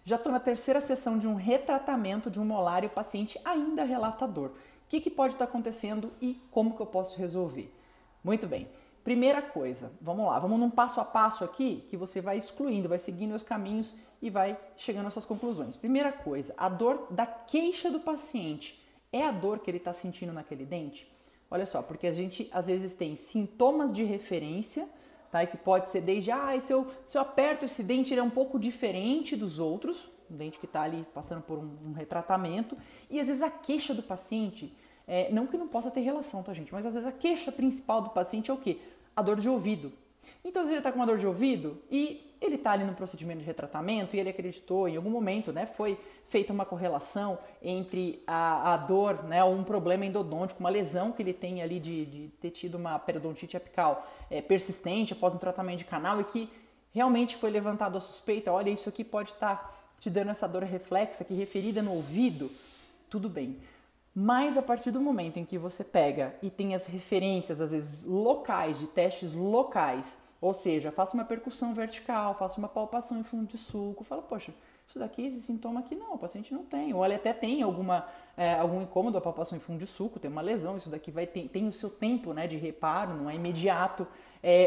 Já estou na terceira sessão de um retratamento de um molar e o paciente ainda relata dor. O que pode estar acontecendo e como que eu posso resolver? Muito bem. Primeira coisa, vamos lá, vamos num passo a passo aqui que você vai excluindo, vai seguindo os caminhos e vai chegando às suas conclusões. Primeira coisa, a dor da queixa do paciente é a dor que ele está sentindo naquele dente? Olha só, porque a gente às vezes tem sintomas de referência, tá? E que pode ser desde, se eu aperto esse dente, ele é um pouco diferente dos outros, um dente que está ali passando por um retratamento, e às vezes a queixa do paciente, não que não possa ter relação, tá, gente? Mas às vezes a queixa principal do paciente é o quê? A dor de ouvido. Então, se ele está com uma dor de ouvido e ele está ali no procedimento de retratamento e ele acreditou em algum momento, né, foi feita uma correlação entre a dor, né, ou um problema endodôntico, uma lesão que ele tem ali de ter tido uma periodontite apical persistente após um tratamento de canal e que realmente foi levantado a suspeita, olha, isso aqui pode estar te dando essa dor reflexa aqui referida no ouvido, tudo bem. Mas a partir do momento em que você pega e tem as referências, às vezes locais, de testes locais, ou seja, faça uma percussão vertical, faça uma palpação em fundo de sulco, fala, poxa, isso daqui, esse sintoma aqui não, o paciente não tem. Ou ele até tem algum incômodo, a palpação em fundo de sulco, tem uma lesão, isso daqui tem o seu tempo, né, de reparo, não é imediato.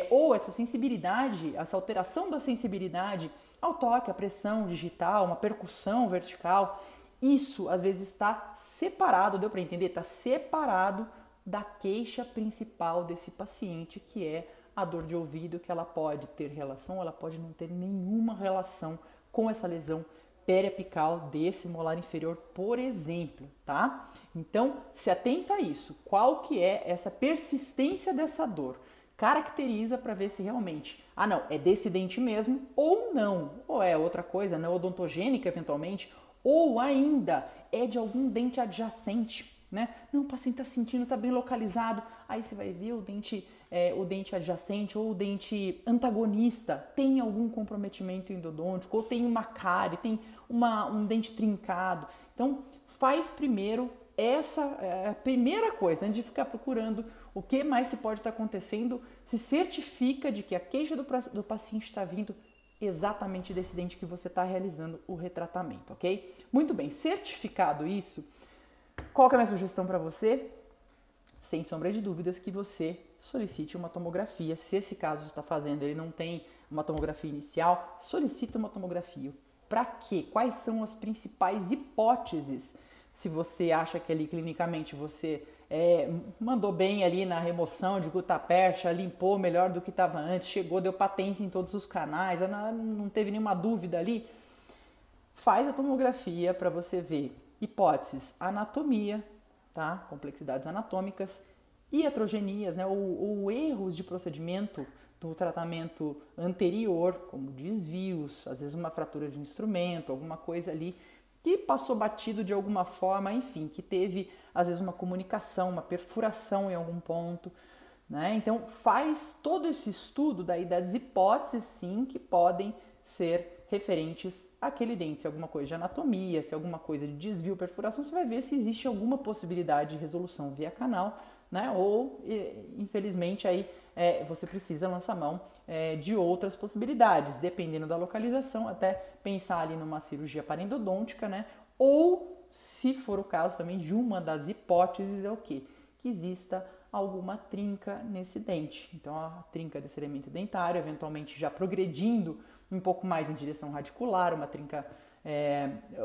Ou essa sensibilidade, essa alteração da sensibilidade ao toque, à pressão digital, uma percussão vertical, isso às vezes está separado, deu para entender? Está separado da queixa principal desse paciente, que é a dor de ouvido, que ela pode ter relação, ela pode não ter nenhuma relação com essa lesão periapical desse molar inferior, por exemplo, tá? Então, se atenta a isso. Qual que é essa persistência dessa dor? Caracteriza para ver se realmente, não, é desse dente mesmo ou não, ou é outra coisa, não odontogênica eventualmente, ou ainda é de algum dente adjacente, né? Não, o paciente está sentindo, está bem localizado, aí você vai ver o dente adjacente ou o dente antagonista tem algum comprometimento endodôntico, ou tem uma cárie, tem um dente trincado. Então, faz primeiro essa a primeira coisa, antes de ficar procurando o que mais que pode estar acontecendo, se certifica de que a queixa do paciente está vindo exatamente desse dente que você está realizando o retratamento, ok? Muito bem, certificado isso, qual que é a minha sugestão para você? Sem sombra de dúvidas que você solicite uma tomografia. Se esse caso você está fazendo, ele não tem uma tomografia inicial, solicita uma tomografia. Para quê? Quais são as principais hipóteses? Se você acha que ali clinicamente você mandou bem ali na remoção de gutapercha, limpou melhor do que estava antes, chegou, deu patência em todos os canais, não teve nenhuma dúvida ali, faz a tomografia para você ver hipóteses, anatomia, tá? Complexidades anatômicas, iatrogenias, né? ou erros de procedimento do tratamento anterior, como desvios, às vezes uma fratura de instrumento, alguma coisa ali que passou batido de alguma forma, enfim, que teve às vezes uma comunicação, uma perfuração em algum ponto, né? Então faz todo esse estudo daí das hipóteses, sim, que podem ser referentes àquele dente, se alguma coisa de anatomia, se alguma coisa de desvio, perfuração, você vai ver se existe alguma possibilidade de resolução via canal, né? Ou, infelizmente, aí você precisa lançar mão de outras possibilidades, dependendo da localização, até pensar ali numa cirurgia parendodôntica, né? Ou, se for o caso também, de uma das hipóteses é o quê? Que exista alguma trinca nesse dente. Então, a trinca desse elemento dentário, eventualmente já progredindo um pouco mais em direção radicular, uma trinca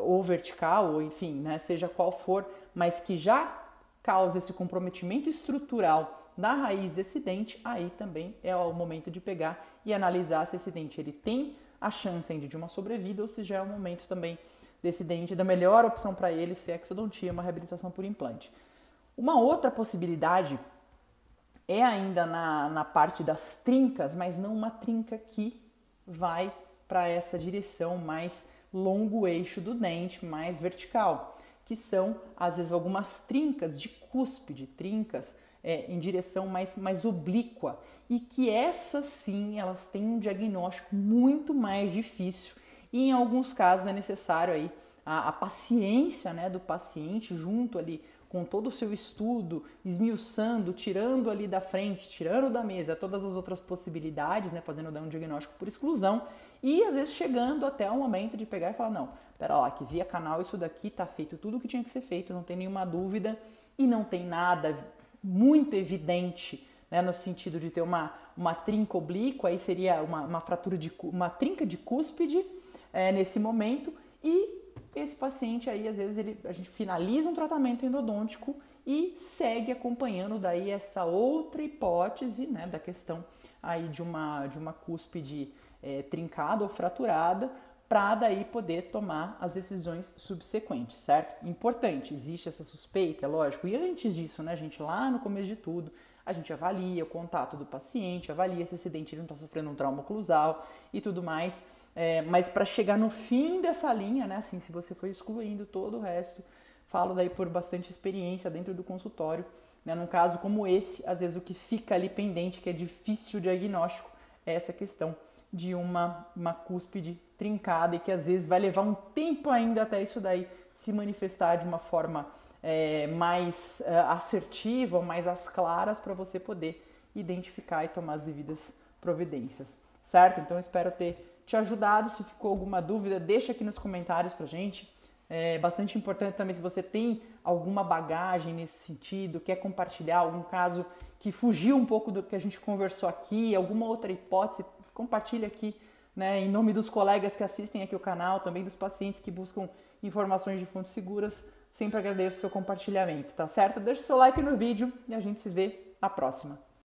ou vertical, ou enfim, né, seja qual for, mas que já causa esse comprometimento estrutural da raiz desse dente, aí também é o momento de pegar e analisar se esse dente ele tem a chance ainda de uma sobrevida ou se já é o momento também desse dente, da melhor opção para ele ser a exodontia, uma reabilitação por implante. Uma outra possibilidade é ainda na parte das trincas, mas não uma trinca que vai para essa direção mais longo eixo do dente, mais vertical, que são, às vezes, algumas trincas de cúspide, trincas em direção mais oblíqua, e que essas sim, elas têm um diagnóstico muito mais difícil, e em alguns casos é necessário aí a paciência, né, do paciente junto ali com todo o seu estudo, esmiuçando, tirando ali da frente, tirando da mesa todas as outras possibilidades, né, fazendo um diagnóstico por exclusão, E às vezes chegando até o momento de pegar e falar, não, pera lá, que via canal isso daqui tá feito tudo o que tinha que ser feito, não tem nenhuma dúvida e não tem nada muito evidente, né, no sentido de ter uma trinca oblíqua, aí seria uma fratura uma trinca de cúspide nesse momento, e esse paciente aí, às vezes, a gente finaliza um tratamento endodôntico e segue acompanhando daí essa outra hipótese, né, da questão aí de uma cúspide trincada ou fraturada, para daí poder tomar as decisões subsequentes, certo? Importante, existe essa suspeita, é lógico, e antes disso, né, gente, lá no começo de tudo, a gente avalia o contato do paciente, avalia se esse dente não está sofrendo um trauma oclusal e tudo mais, mas para chegar no fim dessa linha, né, assim, se você for excluindo todo o resto, falo daí por bastante experiência dentro do consultório, né, num caso como esse, às vezes o que fica ali pendente, que é difícil o diagnóstico, é essa questão de uma cúspide trincada e que às vezes vai levar um tempo ainda até isso daí se manifestar de uma forma mais assertiva ou mais às claras para você poder identificar e tomar as devidas providências, certo? Então espero ter te ajudado. Se ficou alguma dúvida, deixa aqui nos comentários pra gente. É bastante importante também se você tem alguma bagagem nesse sentido, quer compartilhar algum caso que fugiu um pouco do que a gente conversou aqui, alguma outra hipótese, compartilha aqui, né, em nome dos colegas que assistem aqui o canal, também dos pacientes que buscam informações de fontes seguras. Sempre agradeço o seu compartilhamento, tá certo? Deixa o seu like no vídeo e a gente se vê na próxima.